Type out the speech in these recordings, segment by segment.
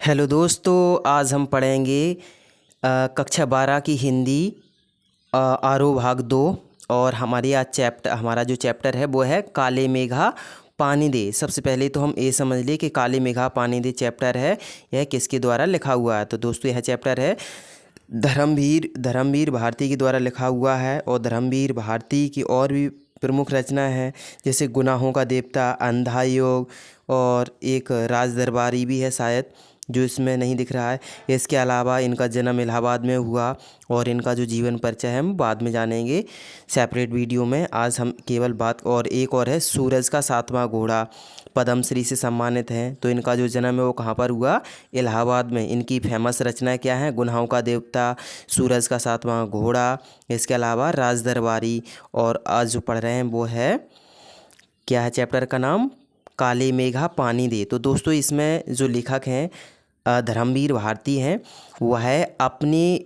Hello दोस्तों, आज हम पढ़ेंगे कक्षा 12 की हिंदी आरोह भाग 2। और हमारा जो चैप्टर है वो है काले मेघा पानी दे। सबसे पहले तो हम ये समझ लें कि काले मेघा पानी दे चैप्टर है, यह किसके द्वारा लिखा हुआ है। तो दोस्तों यह चैप्टर है धर्मवीर भारती के द्वारा लिखा हुआ है। और धर्मवीर भारती की और भी प्रमुख रचना है, जैसे गुनाहों का देवता, अंधा योग और एक राज दरबारी भी है शायद, जो इसमें नहीं दिख रहा है। इसके अलावा इनका जन्म इलाहाबाद में हुआ और इनका जो जीवन परिचय है हम बाद में जानेंगे सेपरेट वीडियो में। आज हम केवल बात, और एक और है सूरज का सातवां घोड़ा, पद्मश्री से सम्मानित हैं। तो इनका जो जन्म है वो कहाँ पर हुआ? इलाहाबाद में। इनकी फेमस रचनाएं क्या हैं? गुनाहों का देवता, सूरज का सातवां घोड़ा, इसके अलावा राज दरबारी। और आज जो पढ़ रहे हैं वो है, क्या है चैप्टर का नाम? काले मेघा पानी दे। तो दोस्तों इसमें जो लेखक हैं धर्मवीर भारती हैं, वह अपनी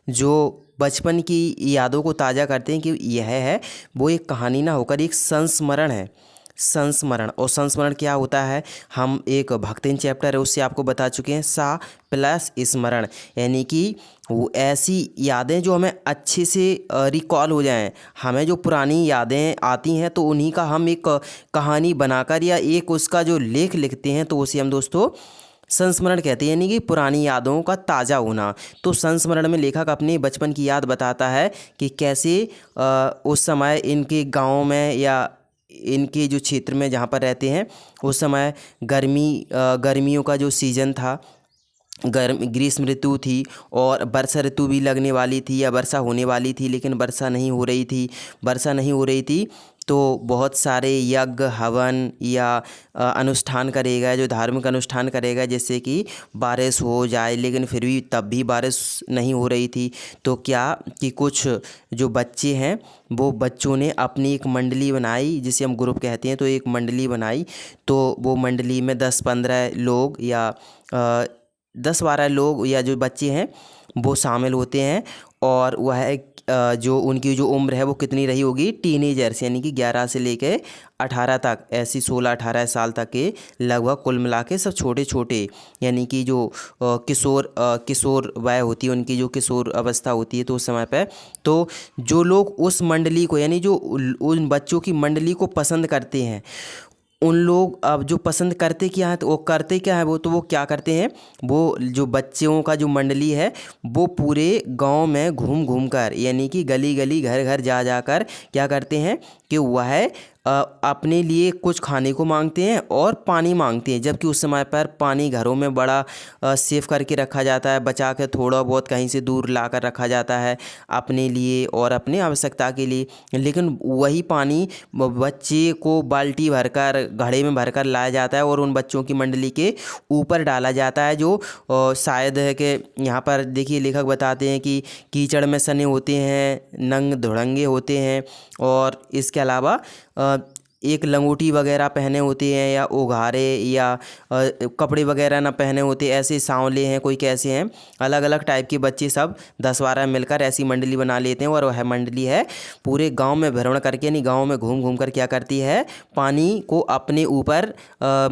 जो बचपन की यादों को ताज़ा करते हैं कि यह है वो एक कहानी ना होकर एक संस्मरण है। संस्मरण, और संस्मरण क्या होता है हम एक भक्तिन चैप्टर है उससे आपको बता चुके हैं। सा प्लस स्मरण, यानी कि वो ऐसी यादें जो हमें अच्छे से रिकॉल हो जाएं। हमें जो पुरानी यादें आती हैं तो उन्हीं का हम एक कहानी बनाकर या एक उसका जो लेख लिखते हैं तो उसे हम दोस्तों संस्मरण कहते हैं, यानी कि पुरानी यादों का ताज़ा होना। तो संस्मरण में लेखक अपने बचपन की याद बताता है कि कैसे उस समय इनके गांव में या इनके जो क्षेत्र में जहाँ पर रहते हैं उस समय गर्मियों का जो सीज़न था, ग्रीष्म ऋतु थी और वर्षा ऋतु भी लगने वाली थी या वर्षा होने वाली थी, लेकिन वर्षा नहीं हो रही थी। तो बहुत सारे यज्ञ हवन या अनुष्ठान करे गए, जो धार्मिक अनुष्ठान करे गए, जिससे कि बारिश हो जाए, लेकिन फिर भी तब भी बारिश नहीं हो रही थी। तो क्या कि कुछ जो बच्चे हैं वो बच्चों ने अपनी एक मंडली बनाई, जिसे हम ग्रुप कहते हैं। तो एक मंडली बनाई, तो वो मंडली में 10-15 लोग या 10-12 लोग या जो बच्चे हैं वो शामिल होते हैं। और वह जो उनकी जो उम्र है वो कितनी रही होगी? टीनेजर्स, यानी कि 11 से लेके 18 तक, ऐसी 16-18 साल तक के लगभग कुल मिला के सब छोटे छोटे, यानी कि जो किशोर वय होती है, उनकी जो किशोर अवस्था होती है। तो उस समय पे तो जो लोग उस मंडली को, यानी जो उन बच्चों की मंडली को पसंद करते हैं, उन लोग अब जो पसंद करते क्या है तो वो करते क्या है, वो क्या करते हैं, वो जो बच्चों का जो मंडली है वो पूरे गांव में घूम घूम कर, यानी कि गली गली घर घर जा जाकर क्या करते हैं कि वह अपने लिए कुछ खाने को मांगते हैं और पानी मांगते हैं। जबकि उस समय पर पानी घरों में बड़ा सेव करके रखा जाता है, बचा के थोड़ा बहुत कहीं से दूर ला कर रखा जाता है अपने लिए और अपने आवश्यकता के लिए। लेकिन वही पानी बच्चे को बाल्टी भरकर, घड़े में भरकर लाया जाता है और उन बच्चों की मंडली के ऊपर डाला जाता है, जो शायद है कि यहाँ पर देखिए लेखक बताते हैं कि कीचड़ में सने होते हैं, नंग धुड़ंगे होते हैं, और इसके अलावा एक लंगोटी वगैरह पहने होते हैं या उघारे या कपड़े वगैरह ना पहने होते, ऐसे सांवले हैं, कोई कैसे हैं, अलग अलग टाइप के बच्चे सब 10-12 मिलकर ऐसी मंडली बना लेते हैं। और वह मंडली है पूरे गांव में भ्रमण करके, यानी गांव में घूम घूम कर क्या करती है, पानी को अपने ऊपर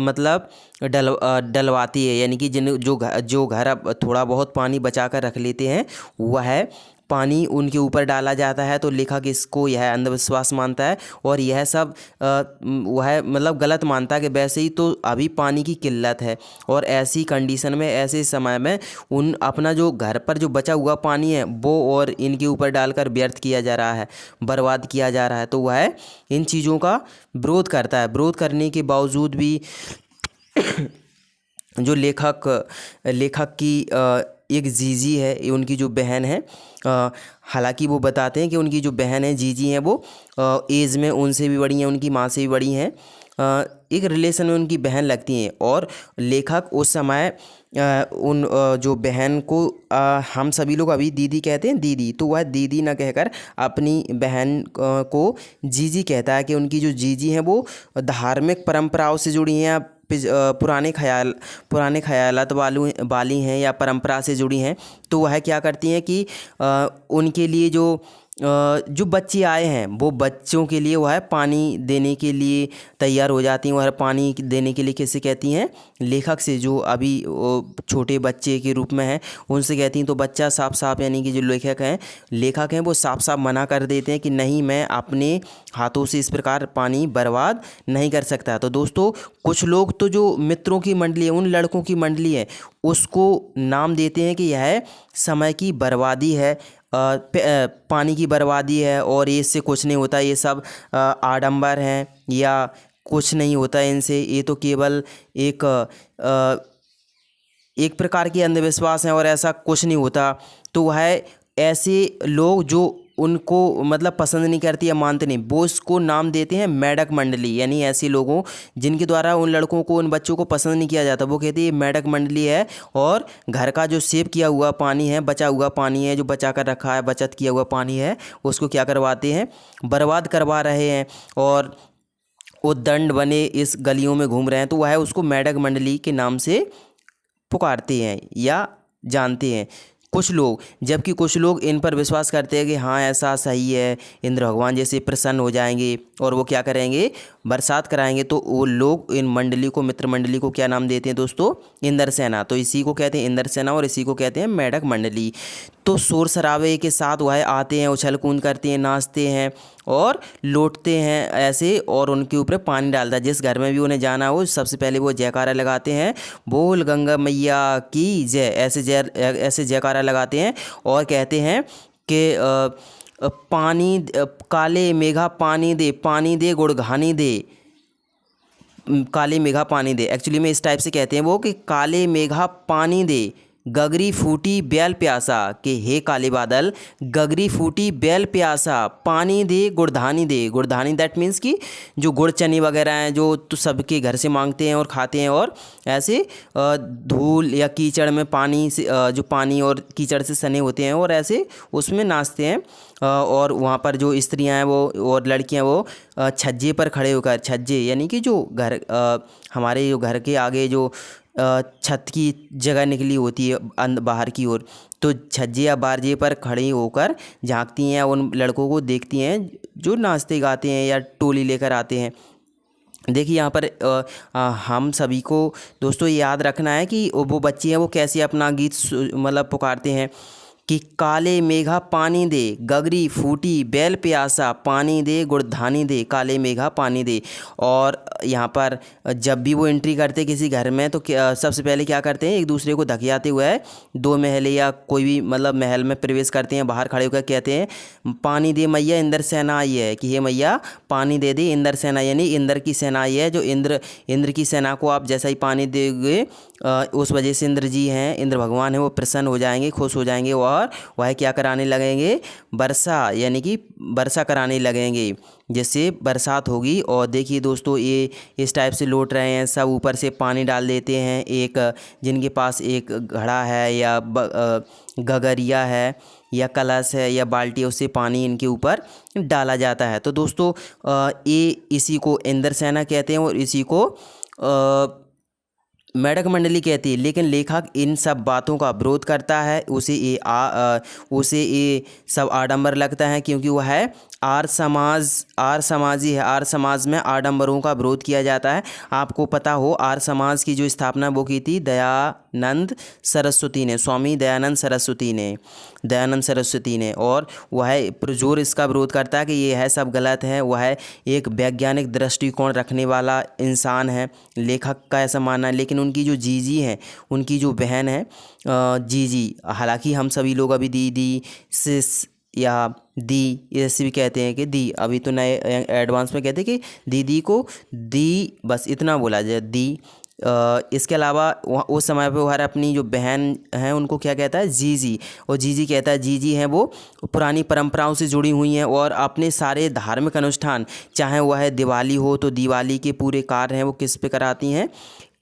मतलब डलवाती है। यानी कि जो घर अब थोड़ा बहुत पानी बचा कर रख लेते हैं वह पानी उनके ऊपर डाला जाता है। तो लेखक इसको यह अंधविश्वास मानता है और यह सब वह मतलब गलत मानता है कि वैसे ही तो अभी पानी की किल्लत है और ऐसी कंडीशन में, ऐसे समय में उन अपना जो घर पर जो बचा हुआ पानी है वो और इनके ऊपर डालकर व्यर्थ किया जा रहा है, बर्बाद किया जा रहा है। तो वह इन चीज़ों का विरोध करता है। विरोध करने के बावजूद भी जो लेखक की एक जीजी है, उनकी जो बहन है, हालांकि वो बताते हैं कि उनकी जो बहन है जीजी हैं वो एज में उनसे भी बड़ी हैं, उनकी माँ से भी बड़ी हैं, एक रिलेशन में उनकी बहन लगती हैं। और लेखक उस समय उन जो बहन को हम सभी लोग अभी दीदी कहते हैं, दीदी, तो वह दीदी ना कहकर अपनी बहन को जीजी कहता है कि उनकी जो जीजी हैं वो धार्मिक परंपराओं से जुड़ी हैं, पुराने ख्यालात वाली हैं या परंपरा से जुड़ी हैं। तो वह क्या करती हैं कि उनके लिए जो जो बच्चे आए हैं वो बच्चों के लिए वो है पानी देने के लिए तैयार हो जाती हैं। वह पानी देने के लिए किससे कहती हैं? लेखक से, जो अभी वो छोटे बच्चे के रूप में हैं उनसे कहती हैं। तो बच्चा साफ साफ यानी कि जो लेखक हैं वो साफ साफ मना कर देते हैं कि नहीं, मैं अपने हाथों से इस प्रकार पानी बर्बाद नहीं कर सकता। तो दोस्तों कुछ लोग तो जो मित्रों की मंडली है, उन लड़कों की मंडली है, उसको नाम देते हैं कि यह समय की बर्बादी है, पानी की बर्बादी है और ये इससे कुछ नहीं होता, ये सब आडंबर हैं या कुछ नहीं होता इनसे, ये तो केवल एक एक प्रकार की अंधविश्वास है और ऐसा कुछ नहीं होता। तो वह ऐसे लोग जो उनको मतलब पसंद नहीं करती या मानते नहीं, वो उसको नाम देते हैं मेढक मंडली। यानी ऐसे लोगों जिनके द्वारा उन लड़कों को, उन बच्चों को पसंद नहीं किया जाता, वो कहते हैं ये मेढक मंडली है और घर का जो सेव किया हुआ पानी है, बचा हुआ पानी है, जो बचा कर रखा है, बचत किया हुआ पानी है, उसको क्या करवाते हैं? बर्बाद करवा रहे हैं और वो दंड बने इस गलियों में घूम रहे हैं। तो वह उसको मेढक मंडली के नाम से पुकारते हैं या जानते हैं कुछ लोग। जबकि कुछ लोग इन पर विश्वास करते हैं कि हाँ ऐसा सही है, इंद्र भगवान जैसे प्रसन्न हो जाएंगे और वो क्या करेंगे? बरसात कराएंगे। तो वो लोग इन मंडली को, मित्र मंडली को क्या नाम देते हैं दोस्तों? इंद्र सेना। तो इसी को कहते हैं इंद्र सेना और इसी को कहते हैं मेढक मंडली। तो शोर शराबे के साथ वह आते हैं, उछल कूद करते हैं, नाचते हैं और लौटते हैं ऐसे, और उनके ऊपर पानी डालता है। जिस घर में भी उन्हें जाना हो सबसे पहले वो जयकारा लगाते हैं, बोल गंगा मैया की जय, ऐसे जयकारा लगाते हैं और कहते हैं कि पानी काले मेघा पानी दे गुड़ घानी दे। काले मेघा पानी दे, एक्चुअली में इस टाइप से कहते हैं वो कि काले मेघा पानी दे, गगरी फूटी बैल प्यासा, कि हे काले बादल, गगरी फूटी बैल प्यासा, पानी दे गुड़धानी दे। गुड़धानी दैट मीन्स कि जो गुड़ चने वगैरह हैं जो तो सबके घर से मांगते हैं और खाते हैं, और ऐसे धूल या कीचड़ में पानी से जो पानी और कीचड़ से सने होते हैं और ऐसे उसमें नाचते हैं। और वहाँ पर जो स्त्रियां हैं वो और लड़कियां वो छज्जे पर खड़े होकर, छज्जे यानी कि जो घर हमारे जो घर के आगे जो छत की जगह निकली होती है बाहर की ओर, तो छज्जे या बारजे पर खड़ी होकर झांकती हैं, उन लड़कों को देखती हैं जो नाचते गाते हैं या टोली लेकर आते हैं। देखिए यहाँ पर हम सभी को दोस्तों याद रखना है कि वो बच्चे हैं वो कैसे अपना गीत मतलब पुकारते हैं कि काले मेघा पानी दे, गगरी फूटी बैल प्यासा, पानी दे गुड़धानी दे, काले मेघा पानी दे। और यहाँ पर जब भी वो एंट्री करते किसी घर में तो सबसे पहले क्या करते हैं? एक दूसरे को धकियाते हुए दो महल या कोई भी मतलब महल में प्रवेश करते हैं, बाहर खड़े होकर कहते हैं पानी दे मैया, इंद्र सेना आई है, कि हे मैया पानी दे दे, इंद्र सेना यानी इंद्र की सेना आई है। जो इंद्र की सेना को आप जैसा ही पानी दोगे उस वजह से इंद्र जी हैं, इंद्र भगवान हैं, वो प्रसन्न हो जाएंगे, खुश हो जाएंगे और वह क्या कराने लगेंगे? वर्षा, यानी कि वर्षा कराने लगेंगे, जिससे बरसात होगी। और देखिए दोस्तों ये इस टाइप से लौट रहे हैं, सब ऊपर से पानी डाल देते हैं। एक जिनके पास एक घड़ा है या गगरिया है या कलश है या बाल्टी है, उससे पानी इनके ऊपर डाला जाता है। तो दोस्तों ये इसी को इंद्र सेना कहते हैं और इसी को मेढक मंडली कहती है। लेकिन लेखक इन सब बातों का विरोध करता है, उसे ये सब आडंबर लगता है, क्योंकि वह है आर्य समाजी है। आर्य समाज में आडंबरों का विरोध किया जाता है। आपको पता हो आर्य समाज की जो स्थापना वो की थी दयानंद सरस्वती ने, स्वामी दयानंद सरस्वती ने, और वह पुरजोर इसका विरोध करता है कि ये है सब गलत है। वह एक वैज्ञानिक दृष्टिकोण रखने वाला इंसान है, लेखक का ऐसा मानना है। लेकिन उनकी जो जीजी हैं, उनकी जो बहन है जीजी, हालांकि हम सभी लोग अभी दीदी सिस या दी ऐसे भी कहते हैं कि दी, अभी तो नए एडवांस में कहते हैं कि दीदी को दी, बस इतना बोला जाए दी। इसके अलावा उस समय पे वह अपनी जो बहन हैं उनको क्या कहता है? जीजी। और जीजी कहता है, जीजी हैं वो पुरानी परंपराओं से जुड़ी हुई हैं और अपने सारे धार्मिक अनुष्ठान, चाहे वह दिवाली हो तो दिवाली के पूरे कार्य हैं वो किस पे कराती हैं?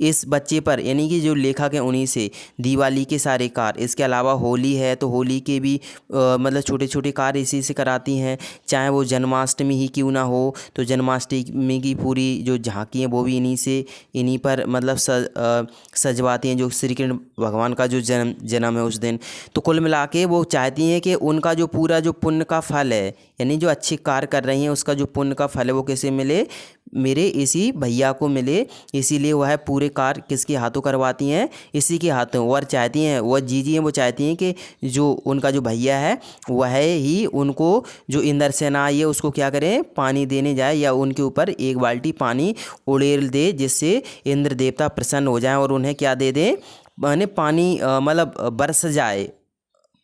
इस बच्चे पर यानी कि जो लेखक हैं उन्हीं से दिवाली के सारे कार्य, इसके अलावा होली है तो होली के भी मतलब छोटे छोटे कार्य इसी से कराती हैं। चाहे वो जन्माष्टमी ही क्यों ना हो तो जन्माष्टमी की पूरी जो झांकी है वो भी इन्हीं पर मतलब सजवाती हैं, जो श्री कृष्ण भगवान का जो जन्म है उस दिन। तो कुल मिला के वो चाहती हैं कि उनका जो पूरा जो पुण्य का फल है, यानी जो अच्छे कार्य कर रही हैं उसका जो पुण्य का फल है वो किसे मिले, मेरे इसी भैया को मिले। इसीलिए वह पूरे कार्य किसके हाथों करवाती हैं, इसी के हाथों। और चाहती हैं वह जीजी हैं, वो चाहती हैं कि जो उनका जो भैया है वह ही उनको जो इंद्रसेना आई है उसको क्या करें, पानी देने जाए या उनके ऊपर एक बाल्टी पानी उड़ेल दे, जिससे इंद्र देवता प्रसन्न हो जाएं और उन्हें क्या दे दें, माने पानी मतलब बरस जाए,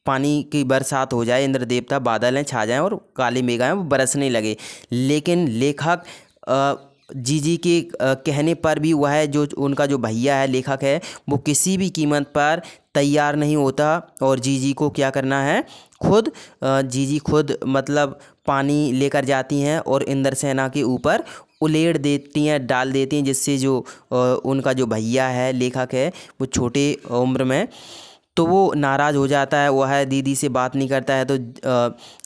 पानी की बरसात हो जाए, इंद्र देवता बादल हैं छा जाएं और काली मेघाएं वो बरसने लगे। लेकिन लेखक जीजी के कहने पर भी वह जो उनका जो भैया है लेखक है वो किसी भी कीमत पर तैयार नहीं होता और जीजी को क्या करना है, खुद जीजी खुद मतलब पानी लेकर जाती हैं और इंद्रसेना के ऊपर उलेड़ देती हैं, डाल देती हैं, जिससे जो उनका जो भैया है लेखक है वो छोटे उम्र में तो वो नाराज़ हो जाता है, वह दीदी से बात नहीं करता है। तो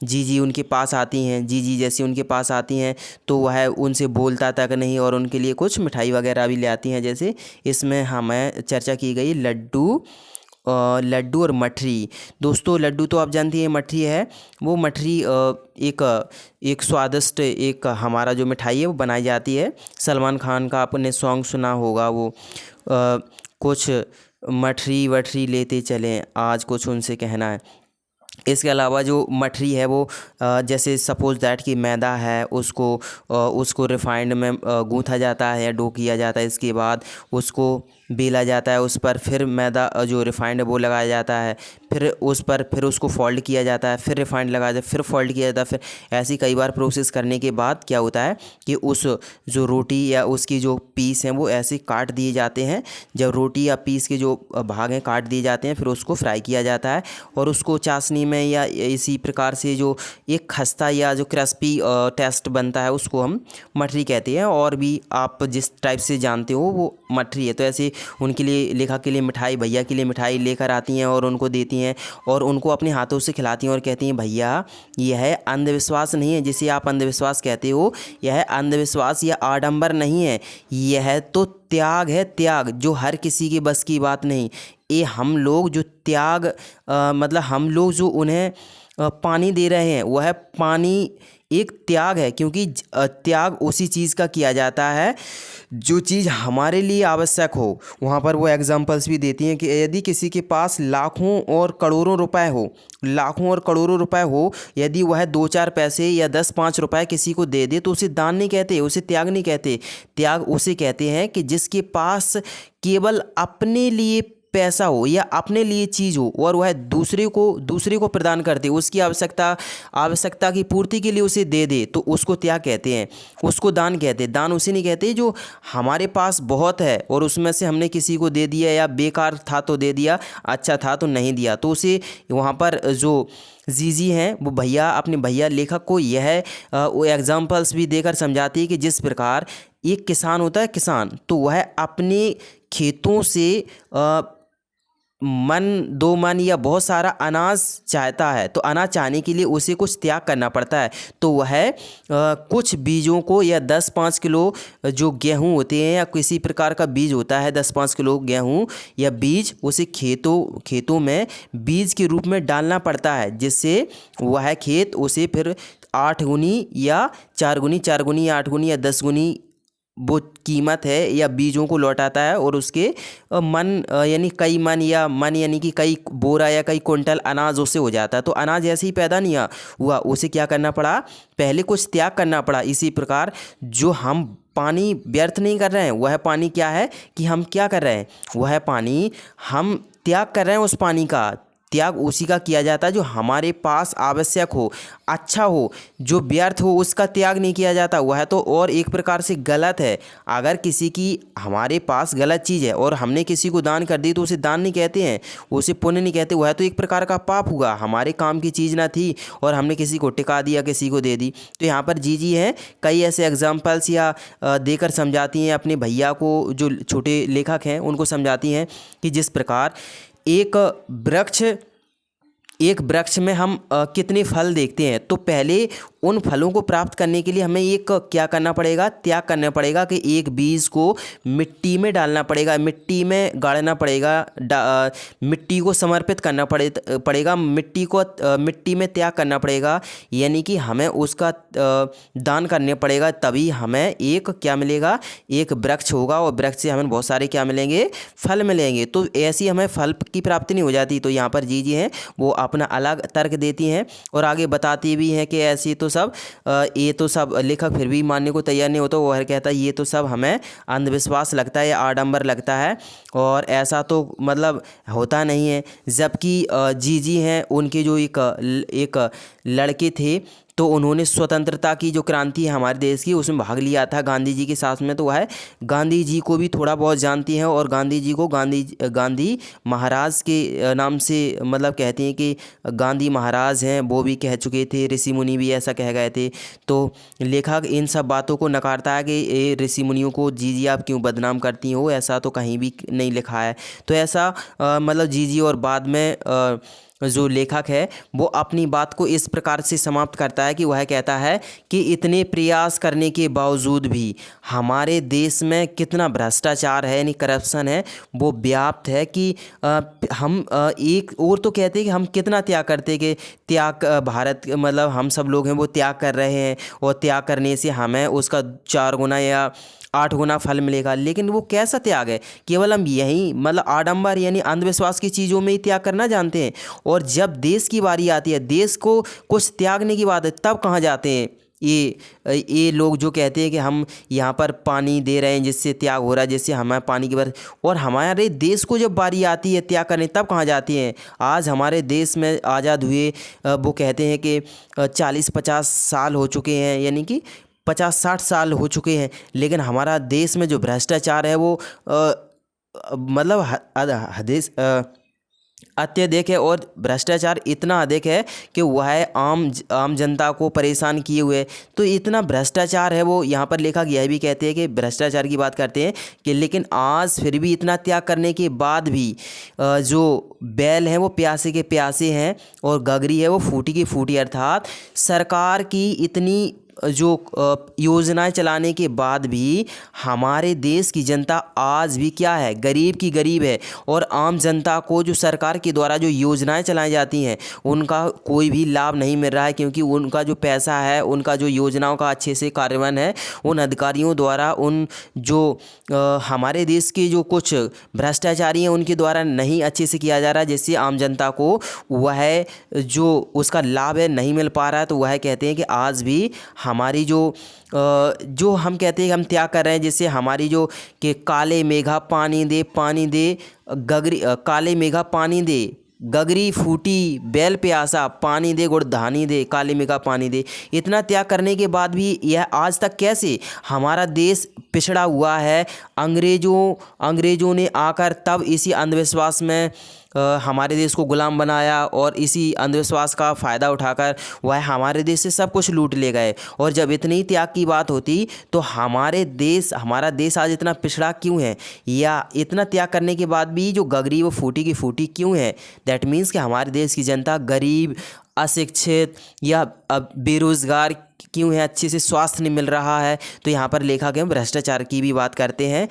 जीजी उनके पास आती हैं, जीजी जैसी उनके पास आती हैं तो वह उनसे बोलता तक नहीं और उनके लिए कुछ मिठाई वगैरह भी ले आती हैं। जैसे इसमें हमें चर्चा की गई लड्डू और मठरी। दोस्तों लड्डू तो आप जानती हैं, मठरी है वो मठरी एक स्वादिष्ट एक हमारा जो मिठाई है वो बनाई जाती है। सलमान खान का आपने सॉन्ग सुना होगा, वो कुछ मठरी वठरी लेते चलें आज कुछ उनसे कहना है। इसके अलावा जो मठरी है वो जैसे सपोज़ दैट कि मैदा है उसको रिफाइंड में गूँथा जाता है या डो किया जाता है, इसके बाद उसको बेला जाता है, उस पर फिर मैदा जो रिफाइंड है वो लगाया जाता है, फिर उस पर फिर उसको फोल्ड किया जाता है, फिर रिफाइंड लगाया जाता है, फिर फोल्ड किया जाता है, फिर ऐसी कई बार प्रोसेस करने के बाद क्या होता है कि उस जो रोटी या उसकी जो पीस हैं वो ऐसे काट दिए जाते हैं। जब रोटी या पीस के जो भाग हैं काट दिए जाते हैं फिर उसको फ्राई किया जाता है और उसको चाशनी में या इसी प्रकार से जो एक खस्ता या जो क्रिस्पी टेस्ट बनता है उसको हम मठरी कहते हैं। और भी आप जिस टाइप से जानते हो वो मठरी है। तो ऐसे उनके लिए लेखक के लिए मिठाई, भैया के लिए मिठाई लेकर आती हैं और उनको देती हैं और उनको अपने हाथों से खिलाती हैं और कहती हैं भैया यह अंधविश्वास नहीं है जिसे आप अंधविश्वास कहते हो, यह अंधविश्वास या आडंबर नहीं है, यह तो त्याग है, त्याग जो हर किसी के बस की बात नहीं। ये हम लोग जो त्याग मतलब हम लोग जो उन्हें पानी दे रहे हैं वह पानी एक त्याग है, क्योंकि त्याग उसी चीज़ का किया जाता है जो चीज़ हमारे लिए आवश्यक हो। वहाँ पर वो एग्जांपल्स भी देती हैं कि यदि किसी के पास लाखों और करोड़ों रुपए हो, यदि वह 2-4 पैसे या 10-5 रुपए किसी को दे दे तो उसे दान नहीं कहते, उसे त्याग नहीं कहते। त्याग उसे कहते हैं कि जिसके पास केवल अपने लिए पैसा हो या अपने लिए चीज़ हो और वह दूसरे को प्रदान कर दे, उसकी आवश्यकता की पूर्ति के लिए उसे दे दे, तो उसको त्याग कहते हैं, उसको दान कहते हैं। दान उसे नहीं कहते जो हमारे पास बहुत है और उसमें से हमने किसी को दे दिया, या बेकार था तो दे दिया, अच्छा था तो नहीं दिया। तो उसे वहाँ पर जो जीजी हैं वो भैया अपने भैया लेखक को यह वो एग्जाम्पल्स भी देकर समझाती है कि जिस प्रकार एक किसान होता है, किसान तो वह अपने खेतों से मन 2 मन या बहुत सारा अनाज चाहता है, तो अनाज चाहने के लिए उसे कुछ त्याग करना पड़ता है। तो वह कुछ बीजों को या 10-5 किलो जो गेहूं होते हैं या किसी प्रकार का बीज होता है, 10-5 किलो गेहूं या बीज उसे खेतों में बीज के रूप में डालना पड़ता है, जिससे वह खेत उसे फिर 8 गुनी या 4 गुनी या 8 गुनी या 10 गुनी वो कीमत है या बीजों को लौटाता है और उसके मन यानी कई मन यानी कि कई बोरा या कई कुंटल अनाज उससे हो जाता है। तो अनाज ऐसे ही पैदा नहीं हुआ, उसे क्या करना पड़ा, पहले कुछ त्याग करना पड़ा। इसी प्रकार जो हम पानी व्यर्थ नहीं कर रहे हैं, वह पानी क्या है कि हम क्या कर रहे हैं, वह पानी हम त्याग कर रहे हैं उस पानी का, त्याग उसी का किया जाता है जो हमारे पास आवश्यक हो, अच्छा हो। जो व्यर्थ हो उसका त्याग नहीं किया जाता, वह तो और एक प्रकार से गलत है। अगर किसी की हमारे पास गलत चीज़ है और हमने किसी को दान कर दी तो उसे दान नहीं कहते हैं, उसे पुण्य नहीं कहते, वह तो एक प्रकार का पाप हुआ। हमारे काम की चीज़ ना थी और हमने किसी को टिका दिया, किसी को दे दी। तो यहाँ पर जी हैं कई ऐसे एग्जाम्पल्स या देकर समझाती हैं अपने भैया को, जो छोटे लेखक हैं उनको समझाती हैं कि जिस प्रकार एक वृक्ष में हम कितने फल देखते हैं, तो पहले उन फलों को प्राप्त करने के लिए हमें एक क्या करना पड़ेगा, त्याग करना पड़ेगा कि एक बीज को मिट्टी में डालना पड़ेगा, मिट्टी में गाड़ना पड़ेगा, मिट्टी को समर्पित करना पड़ेगा, मिट्टी में त्याग करना पड़ेगा, यानी कि हमें उसका दान करने पड़ेगा, तभी हमें एक क्या मिलेगा, एक वृक्ष होगा और वृक्ष से हमें बहुत सारे क्या मिलेंगे, फल मिलेंगे। तो ऐसी हमें फल की प्राप्ति नहीं हो जाती। तो यहाँ पर जी हैं वो अपना अलग तर्क देती हैं और आगे बताती भी हैं कि ऐसी तो सब ये तो सब लेखक फिर भी मानने को तैयार नहीं होता। वह कहता है ये तो सब हमें अंधविश्वास लगता है या आडंबर लगता है और ऐसा तो मतलब होता नहीं है। जबकि जी हैं उनके जो एक लड़के थे तो उन्होंने स्वतंत्रता की जो क्रांति है हमारे देश की उसमें भाग लिया था गांधी जी के साथ में। तो वह गांधी जी को भी थोड़ा बहुत जानती हैं और गांधी जी को गांधी महाराज के नाम से मतलब कहती हैं कि गांधी महाराज हैं, वो भी कह चुके थे, ऋषि मुनि भी ऐसा कह गए थे। तो लेखक इन सब बातों को नकारता है कि ये ऋषि मुनियों को जी आप क्यों बदनाम करती हो, ऐसा तो कहीं भी नहीं लिखा है। तो ऐसा मतलब जी और बाद में जो लेखक है वो अपनी बात को इस प्रकार से समाप्त करता है कि वह कहता है कि इतने प्रयास करने के बावजूद भी हमारे देश में कितना भ्रष्टाचार है, यानी करप्शन है, वो व्याप्त है कि हम एक और तो कहते हैं कि हम कितना त्याग करते कि त्याग भारत मतलब हम सब लोग हैं वो त्याग कर रहे हैं और त्याग करने से हमें उसका 4 गुना या 8 गुना फल मिलेगा। लेकिन वो कैसा त्याग है, केवल हम यही मतलब आडंबर यानी अंधविश्वास की चीज़ों में ही त्याग करना जानते हैं और जब देश की बारी आती है, देश को कुछ त्यागने की बात है, तब कहाँ जाते हैं ये लोग जो कहते हैं कि हम यहाँ पर पानी दे रहे हैं जिससे त्याग हो रहा है, जिससे हमें पानी की बात, और हमारे देश को जब बारी आती है त्याग करने तब कहाँ जाती हैं। आज हमारे देश में आज़ाद हुए वो कहते हैं कि 40-50 साल हो चुके हैं, यानी कि 50-60 साल हो चुके हैं, लेकिन हमारा देश में जो भ्रष्टाचार है वो मतलब अत्यधिक है और भ्रष्टाचार इतना अधिक है कि वह आम जनता को परेशान किए हुए। तो इतना भ्रष्टाचार है वो, यहाँ पर लेखक यह भी कहते हैं कि भ्रष्टाचार की बात करते हैं कि लेकिन आज फिर भी इतना त्याग करने के बाद भी जो बैल हैं वो प्यासे के प्यासे हैं और गगरी है वो फूटी की फूटी, अर्थात सरकार की इतनी जो योजनाएं चलाने के बाद भी हमारे देश की जनता आज भी क्या है, गरीब की गरीब है और आम जनता को जो सरकार के द्वारा जो योजनाएं चलाई जाती हैं उनका कोई भी लाभ नहीं मिल रहा है, क्योंकि उनका जो पैसा है, उनका जो योजनाओं का अच्छे से कार्यान्वयन है उन अधिकारियों द्वारा, उन जो हमारे देश के जो कुछ भ्रष्टाचारी हैं उनके द्वारा नहीं अच्छे से किया जा रहा है, जिससे आम जनता को वह जो उसका लाभ है नहीं मिल पा रहा है। तो वह कहते हैं कि आज भी हमारी जो हम कहते हैं कि हम त्याग कर रहे हैं, जिससे हमारी जो कि काले मेघा पानी दे गगरी, काले मेघा पानी दे गगरी फूटी बैल प्यासा, पानी दे गुड़ धानी दे, काले मेघा पानी दे, इतना त्याग करने के बाद भी यह आज तक कैसे हमारा देश पिछड़ा हुआ है। अंग्रेज़ों ने आकर तब इसी अंधविश्वास में हमारे देश को गुलाम बनाया और इसी अंधविश्वास का फ़ायदा उठाकर वह हमारे देश से सब कुछ लूट ले गए। और जब इतनी त्याग की बात होती तो हमारा देश आज इतना पिछड़ा क्यों है, या इतना त्याग करने के बाद भी जो गगरी वो फूटी की फूटी क्यों है। दैट मीन्स कि हमारे देश की जनता गरीब, अशिक्षित या बेरोज़गार क्यों है, अच्छे से स्वास्थ्य नहीं मिल रहा है। तो यहाँ पर लेखक हैं भ्रष्टाचार की भी बात करते हैं।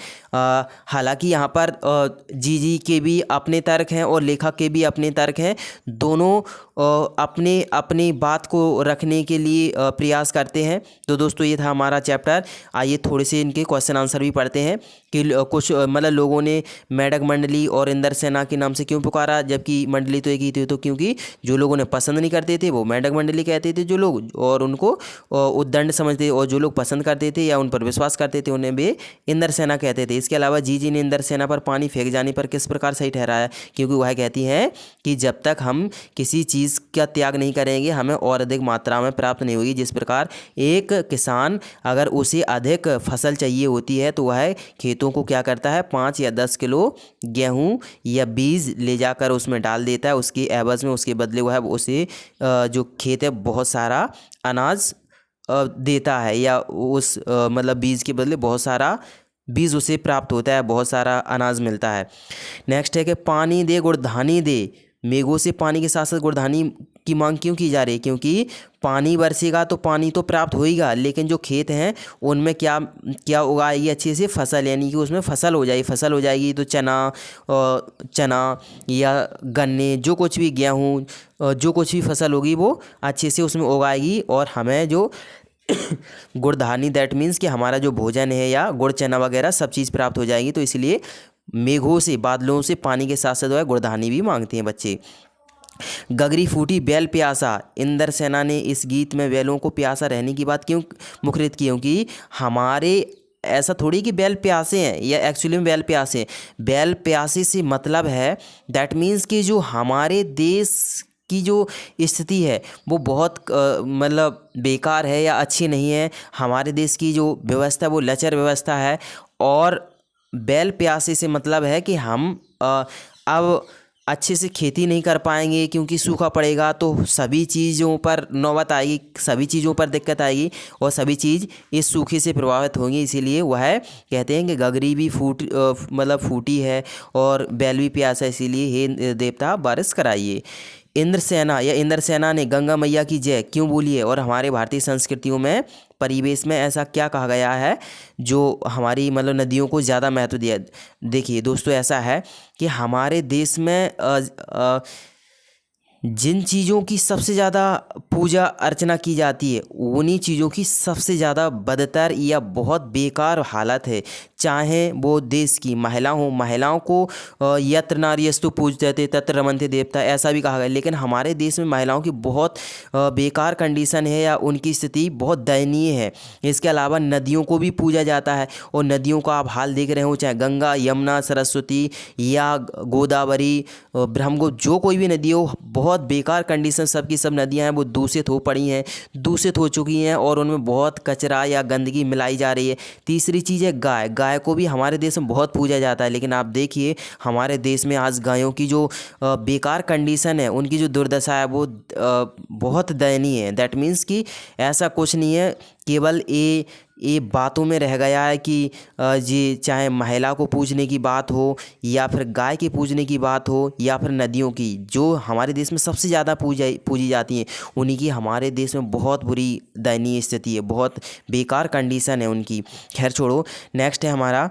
हालांकि यहाँ पर जी के भी अपने तर्क हैं और लेखक के भी अपने तर्क हैं, दोनों अपनी बात को रखने के लिए प्रयास करते हैं। तो दोस्तों ये था हमारा चैप्टर। आइए थोड़े से इनके क्वेश्चन आंसर भी पढ़ते हैं कि कुछ मतलब लोगों ने मेढक मंडली और इंदर सेना के नाम से क्यों पुकारा, जबकि मंडली तो एक ही थी। तो क्योंकि जो लोगों ने पसंद नहीं करते थे वो मेढक मंडली कहते थे जो लोग, और उनको उद्दंड समझते और जो लोग पसंद करते थे या उन पर विश्वास करते थे उन्हें वे इंद्रसेना कहते थे। इसके अलावा जीजी ने इंद्रसेना पर पानी फेंक जाने पर किस प्रकार सही ठहराया, क्योंकि वह कहती हैं कि जब तक हम किसी चीज़ का त्याग नहीं करेंगे हमें और अधिक मात्रा में प्राप्त नहीं होगी। जिस प्रकार एक किसान अगर उसे अधिक फसल चाहिए होती है तो वह खेतों को क्या करता है, 5 या 10 किलो गेहूँ या बीज ले जाकर उसमें डाल देता है, उसकी एवज़ में उसके बदले वह उसे जो खेत है बहुत सारा अनाज देता है, या उस मतलब बीज के बदले बहुत सारा बीज उसे प्राप्त होता है, बहुत सारा अनाज मिलता है। नेक्स्ट है कि पानी दे गुड़धानी दे, मेघों से पानी के साथ साथ गुड़धानी की मांग क्यों की जा रही है, क्योंकि पानी बरसेगा तो पानी तो प्राप्त होएगा, लेकिन जो खेत हैं उनमें क्या क्या उगाएगी अच्छे से फसल, यानी कि उसमें फसल हो जाएगी तो चना या गन्ने जो कुछ भी गेहूँ जो कुछ भी फसल होगी वो अच्छे से उसमें उगाएगी और हमें जो गुड़धानी दैट मीन्स कि हमारा जो भोजन है या गुड़ चना वगैरह सब चीज़ प्राप्त हो जाएगी। तो इसलिए मेघों से बादलों से पानी के साथ साथ गुड़धानी भी मांगते हैं बच्चे। गगरी फूटी बैल प्यासा, इंद्रसेना ने इस गीत में बैलों को प्यासा रहने की बात क्यों मुखरित की, क्योंकि हमारे ऐसा थोड़ी कि बैल प्यासे हैं या एक्चुअली में बैल प्यासे हैं, बैल प्यासे से मतलब है दैट मीन्स कि जो हमारे देश की जो स्थिति है वो बहुत मतलब बेकार है या अच्छी नहीं है। हमारे देश की जो व्यवस्था वो लचर व्यवस्था है, और बैल प्यासे से मतलब है कि हम अब अच्छे से खेती नहीं कर पाएंगे, क्योंकि सूखा पड़ेगा तो सभी चीज़ों पर नौबत आएगी, सभी चीज़ों पर दिक्कत आएगी और सभी चीज़ इस सूखे से प्रभावित होंगी। इसीलिए वह कहते हैं कि गगरी भी मतलब फूटी है और बैल भी प्यासा, इसीलिए हे देवता बारिश कराइए। इंद्रसेना ने गंगा मैया की जय क्यों बोली है, और हमारे भारतीय संस्कृतियों में परिवेश में ऐसा क्या कहा गया है जो हमारी मतलब नदियों को ज़्यादा महत्व दिया। देखिए दोस्तों, ऐसा है कि हमारे देश में जिन चीज़ों की सबसे ज़्यादा पूजा अर्चना की जाती है उन्हीं चीज़ों की सबसे ज़्यादा बदतर या बहुत बेकार हालत है। चाहे वो देश की महिला हो, महिलाओं को यत्र नार्यस्तु पूज्यते तत्र रमन्ते देवता ऐसा भी कहा गया, लेकिन हमारे देश में महिलाओं की बहुत बेकार कंडीशन है या उनकी स्थिति बहुत दयनीय है। इसके अलावा नदियों को भी पूजा जाता है, और नदियों का आप हाल देख रहे हो, चाहे गंगा, यमुना, सरस्वती या गोदावरी, ब्रह्मपुत्र, जो कोई भी नदी हो, बहुत बेकार कंडीशन सबकी सब नदियां हैं वो दूषित हो पड़ी हैं, दूषित हो चुकी हैं और उनमें बहुत कचरा या गंदगी मिलाई जा रही है। तीसरी चीज़ है गाय। गाय को भी हमारे देश में बहुत पूजा जाता है, लेकिन आप देखिए हमारे देश में आज गायों की जो बेकार कंडीशन है, उनकी जो दुर्दशा है वो बहुत दयनीय है। दैट मीन्स कि ऐसा कुछ नहीं है, केवल ये बातों में रह गया है कि ये चाहे महिला को पूजने की बात हो या फिर गाय के पूजने की बात हो या फिर नदियों की, जो हमारे देश में सबसे ज़्यादा पूजी जाती हैं, उन्हीं की हमारे देश में बहुत बुरी दयनीय स्थिति है, बहुत बेकार कंडीशन है उनकी। खैर छोड़ो, नेक्स्ट है हमारा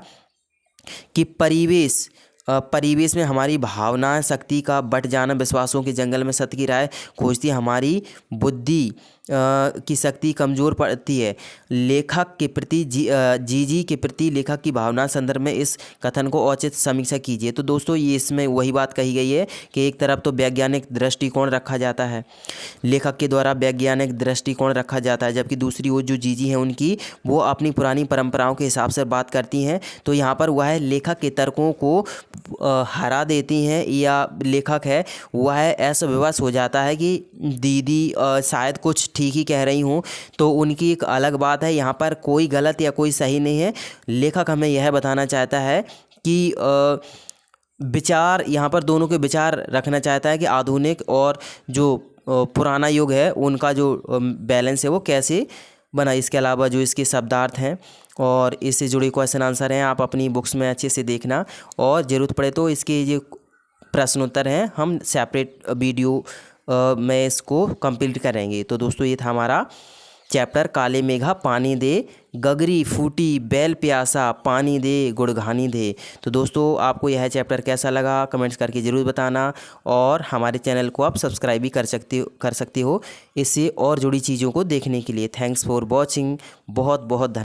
कि परिवेश में हमारी भावना शक्ति का बट जाना, विश्वासों के जंगल में सत्य की राय खोजती, हमारी बुद्धि की शक्ति कमज़ोर पड़ती है। लेखक के प्रति जीजी के प्रति लेखक की भावना संदर्भ में इस कथन को औचित्य समीक्षा कीजिए। तो दोस्तों ये इसमें वही बात कही गई है कि एक तरफ तो वैज्ञानिक दृष्टिकोण रखा जाता है, लेखक के द्वारा वैज्ञानिक दृष्टिकोण रखा जाता है, जबकि दूसरी ओर जो जीजी हैं उनकी वो अपनी पुरानी परंपराओं के हिसाब से बात करती हैं। तो यहाँ पर वह लेखक के तर्कों को हरा देती हैं, या लेखक है वह ऐसा विवश हो जाता है कि दीदी शायद कुछ ठीक ही कह रही हूँ, तो उनकी एक अलग बात है। यहाँ पर कोई गलत या कोई सही नहीं है, लेखक हमें यह बताना चाहता है कि विचार, यहाँ पर दोनों के विचार रखना चाहता है कि आधुनिक और जो पुराना युग है उनका जो बैलेंस है वो कैसे बना। इसके अलावा जो इसके शब्दार्थ हैं और इससे जुड़े क्वेश्चन आंसर हैं आप अपनी बुक्स में अच्छे से देखना, और ज़रूरत पड़े तो इसके जो प्रश्नोत्तर हैं हम सेपरेट वीडियो में इसको कंप्लीट करेंगे। तो दोस्तों ये था हमारा चैप्टर काले मेघा पानी दे, गगरी फूटी बैल प्यासा पानी दे गुड़घानी दे। तो दोस्तों आपको यह चैप्टर कैसा लगा कमेंट्स करके ज़रूर बताना, और हमारे चैनल को आप सब्सक्राइब भी कर सकते हो इससे और जुड़ी चीज़ों को देखने के लिए। Thanks for watching. बहुत बहुत धन्यवाद।